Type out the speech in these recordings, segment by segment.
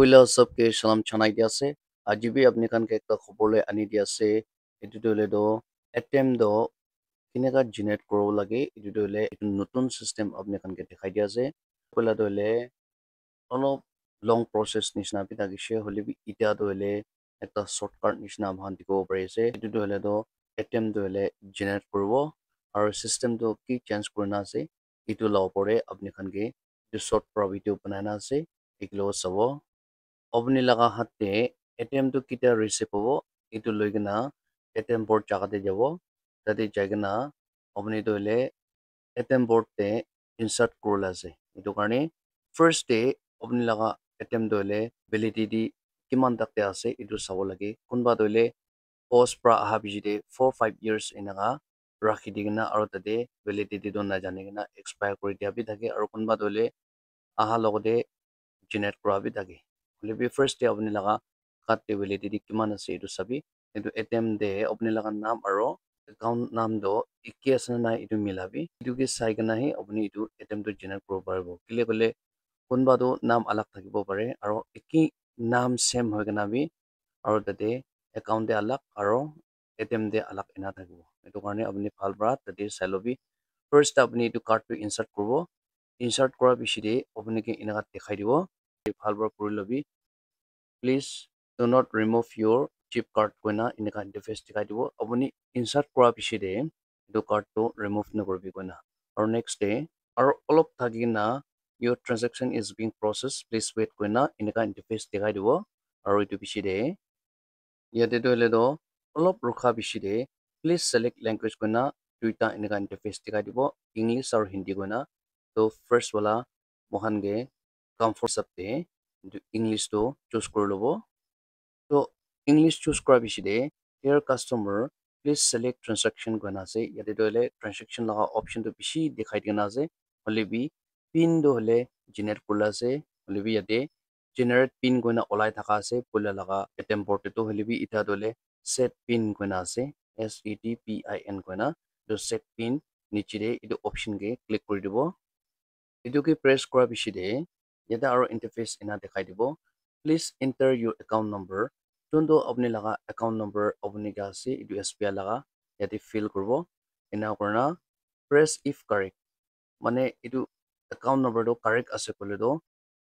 পইলা সবকে সালাম জানাই দিয়াছে আজি বি আপনি কানকে একটা খবর লৈ আনি দিয়াছে এটু দলে do attempt do কিনেকা জেনারেট করব লাগে এটু দলে নতুন সিস্টেম আপনি কানকে দেখাই দিয়াছে পইলা দলে অলপ লং প্রসেস নিচিনা বি থাকিছে হলে বি ইটা দলে একটা শর্টকাট নিচিনা ভান দিব পারিছে এটু দলে do attempt দলে জেনারেট করব আর সিস্টেম তো কি চেঞ্জ করনা আছে এটু লাও পরে আপনি কানকে যে শর্ট pro ভিডিও বানানা আছে এগুলো সব আপনি লাগা হাতে এটিএম তো কিটা রিসিভ হবো এটু লই কিনা এটিএম বোর্ড জায়গাতে যাব তাতে যাই কিনা আপনি দইলে এটিএম বোর্ড তে ইনসার্ট করলা আছে এটু কারণে ফার্স্ট ডে আপনি লাগা এটিএম দইলে ভ্যালিডিটি কিমান তাকতে আছে এটু চাব লাগে কোনবা দইলে পোস্ট প্রা আহা বিজিতে 4-5 ইয়ার্স এনাকা রাখি দি কিনা আর তাতে ভ্যালিডিটি দ না জানি কিনা এক্সপায়ার করে দিয়া বি থাকে আর কোনবা দইলে আহা লগতে জেনারেট করা বি থাকে হলে বি ফার্স্ট ডে আপনি লাগা কাটতে ভ্যালিডিটি কিমান আছে এটু চাবি কিন্তু এটিএম দে আপনি লাগা নাম আর একাউন্ট নাম দ একে আছে না এটু মিলাবি এটুকে চাই কিনা হি আপনি এটু এটিএম টো জেনারেট করব পারব কিলে কলে কোনবা তো নাম আলাগ থাকিব পারে আর একি নাম সেম হয় কিনা বি আর তাতে একাউন্ট দে আলাগ আর এটিএম দে আলাগ এনা থাকিব এটু কারণে আপনি ভাল ব্রা তাতে চাই লবি ফার্স্ট আপনি এটু কার্ড টো ইনসার্ট করব ইনসার্ট করার পিছতে আপনি কে এনাকা দেখাই দিব ভাল ব্রা করে লবি please do not remove your chip card koina ineka interface dikhai dibo apuni insert kora pichide etu card to remove na korbi koina or next day or olop thagina your transaction is being processed please wait koina ineka interface dikhai dibo aru etu pichide yate to hele do olop rukha pichide please select language koina duita ineka interface dikhai dibo english or hindi koina to first wala mohan ge comfort sabte english to choose kor lobo তো English choose কৰাৰ পিছতে here customer please select transaction গনা আছে ইয়াতে দলে transaction লগা অপশনটো বেশি দেখাই দিনা আছে হলে বি পিন দ হলে জেনারেট করলা আছে হলে বি ইয়াতে জেনারেট পিন গনা ওলাই থাকা আছে পইলা লগা এটিএম পোর্টে তো হলে বি ইটা দলে সেট পিন গনা আছে SETPIN গনা তো সেট পিন নিচে এটো অপশন কে ক্লিক কৰি দিব এটোকে প্ৰেস কৰাৰ পিছতে ইয়াতে আৰু ইন্টারফেস এনা দেখাই দিব please enter your account number যোনটো আপনি লাগা account number আপনি কা আছে এটো SBI লাগা ইয়াতে ফিল করব এনা করনা press if correct মানে এটো account number তো correct আছে কলে তো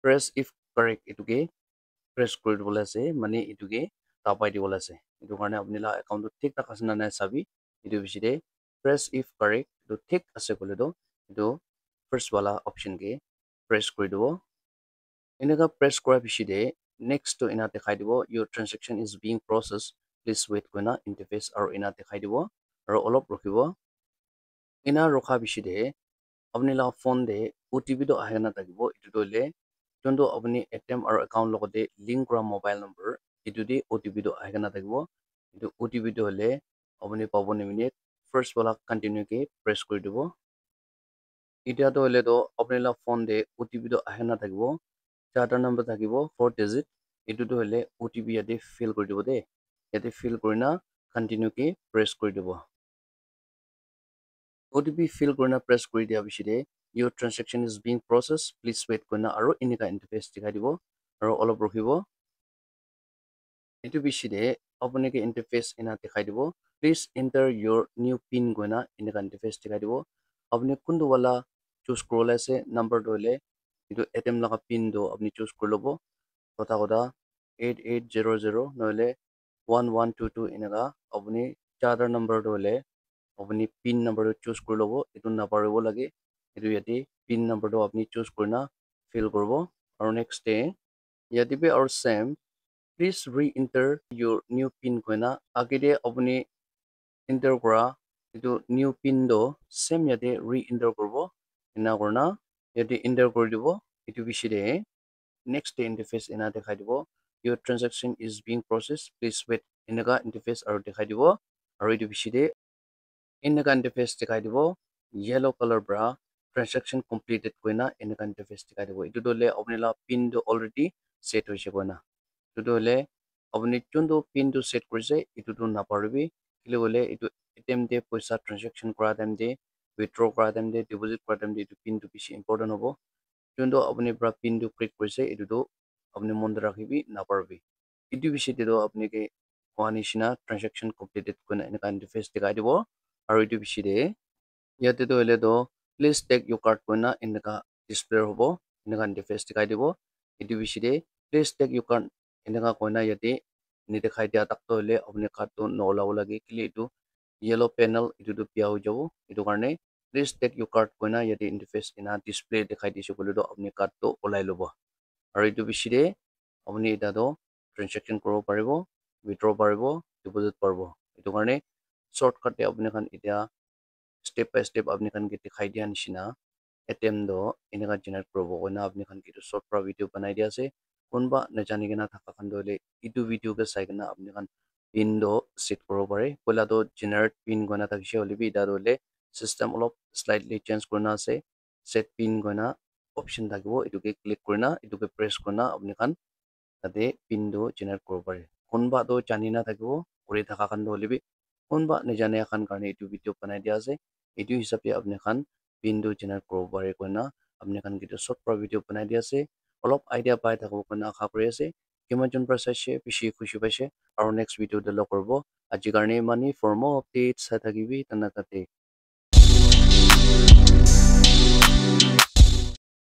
press if correct এটোকে press কৰি দিবলে আছে মানে এটোকে তাপাই দিবলে আছে এটো কারণে আপনি লাগা account তো ঠিক থাকা আছে না নাই চাবি এটো বিচিতে press if correct তো ঠিক আছে কলে তো এটো first wala option ke press কৰি দিব এনেকা press কৰাৰ পিছতে next to এনা দেখাই দিব your transaction is being processed please wait কইনা interface আৰু এনা দেখাই দিব আৰু অলপ ৰখিব এনা ৰখা পিছতে আপনি লা ফোন দে OTP তো আহে না থাকিব এটো দলে যোনটো আপনি এটিএম আৰু একাউন্ট লগতে লিংক কৰা মোবাইল নম্বৰ এটো দি OTP তো আহে না থাকিব এটো OTP তো হলে আপনি পাব নিমিনে first wala continue ke press কৰি দিব এটা তো হলে তো আপনি লা ফোন দে OTP তো আহে না থাকিব চারটা নাম্বার থাকিব 4 ডিজিট এটো তো হলে OTP ইয়াতে ফিল কৰি দিব দে ইয়াতে ফিল কৰিনা কন্টিনিউ কে প্ৰেস কৰি দিব OTP ফিল কৰিনা প্ৰেস কৰি দিয়া পিছতে your transaction is being processed please wait Kareena আৰু এনেকা ইন্টাৰফেস দেখাই দিব আৰু অলপ ৰখিব এটো পিছতে আপনি কে ইন্টাৰফেস এনা দেখাই দিব please enter your new pin Kareena এনেকা ইন্টাৰফেস দেখাই দিব আপনি কোনটো wala চুজ কৰলে আছে নাম্বাৰ দলে এটো এটিএম লাগা পিন দো আপনি চুজ কৰি লব কথা কথা 8800 নহলে 1122 এনেকা আপনি চাৰটা নাম্বাৰ দলে আপনি পিন নাম্বাৰ চুজ কৰি লব এটো নাপাৰিব লাগে এটো ইয়াতে পিন নাম্বাৰ তো আপনি চুজ কৰিনা ফিল কৰব আৰু নেক্সট ডে ইয়াতে বি আৰু same please re-enter your new pin কইনা আগেতে আপনি এন্টার করা এটো নিউ পিন দো সেম ইয়াতে re-enter করব এনা করনা ইয়াতে এন্টার কৰি দিব এটো পিছতে next interface এনা দেখাই দিব your transaction is being processed please wait এনেকা interface আৰু দেখাই দিব আৰু এটো পিছতে এনেকা interface দেখাই দিব yellow color bra transaction completed কইনা এনেকা interface দেখাই দিব এটো দলে আপনি লা পিন তো অলরেডি সেট হৈছে কইনা এটো দলে আপনি যোনটো পিন তো সেট কৰিছে এটো তো নাপাৰবি কিলে বলে এটো এটিএম দে পইচা ট্ৰানজাকশন কৰা টাইম দে উইথড্ৰ কৰা টাইম দে ডিপোজিট কৰা টাইম দে এটো পিন তো বেছি ইম্পৰ্টেন্ট হ'ব যোনটো আপনি ব্ৰা পিন তো ক্লিক কৰিছে এটো তো আপনি মনে রাখিবি না পারবি ইটু বিষয়তে তো আপনি কে কোয়ানিশনা ট্রানজাকশন কমপ্লিটেড কোনা এনেকা ইন্টারফেস দেখাই দিব আর ইটু বিষয়তে ইয়াতে তো হলে তো প্লিজ টেক ইউর কার্ড কোনা এনেকা ডিসপ্লে হব এনেকা ইন্টারফেস দেখাই দিব ইটু বিষয়তে প্লিজ টেক ইউর কার্ড এনেকা কোনা ইয়াতে নি দেখাই দিয়া তাক তো হলে আপনি কার্ড তো নলাও লাগে click ইটু yellow panel itu tu pia ho jabo itu karne please take your card koina yate interface ina display dekhai dise kole do apni card to olai lobo aru itu bishire apni eta do transaction koro paribo withdraw paribo deposit paribo itu karne shortcut te apni khan eta step by step apni khan ke dekhai dia nishina attempt do ineka generate korobo koina apni khan ke short pra video banai dia ase konba na jani kena thaka khan do le itu video ke sai kena apni khan pin do set koro pare poila do generate pin gona thakise hole bi da dole system olop slightly change korna ase set pin gona option thakibo itu ke click korna itu ke press korna apni khan tate pin do generate koro pare konba do jani na thakibo kori thaka khan do hole bi konba na jane khan karne itu video banai dia ase itu hisabe apni khan pin do generate koro pare koina apni khan kitu short pra video banai dia ase olop idea pai thakbo koina akha kori ase কিমান জন পৰা চাইছে বেছি খুশি পাইছে আৰু next video' develop কৰিব আজি কাৰণে মানে ফৰ more updates চাই থাকিবি তেনেকাতে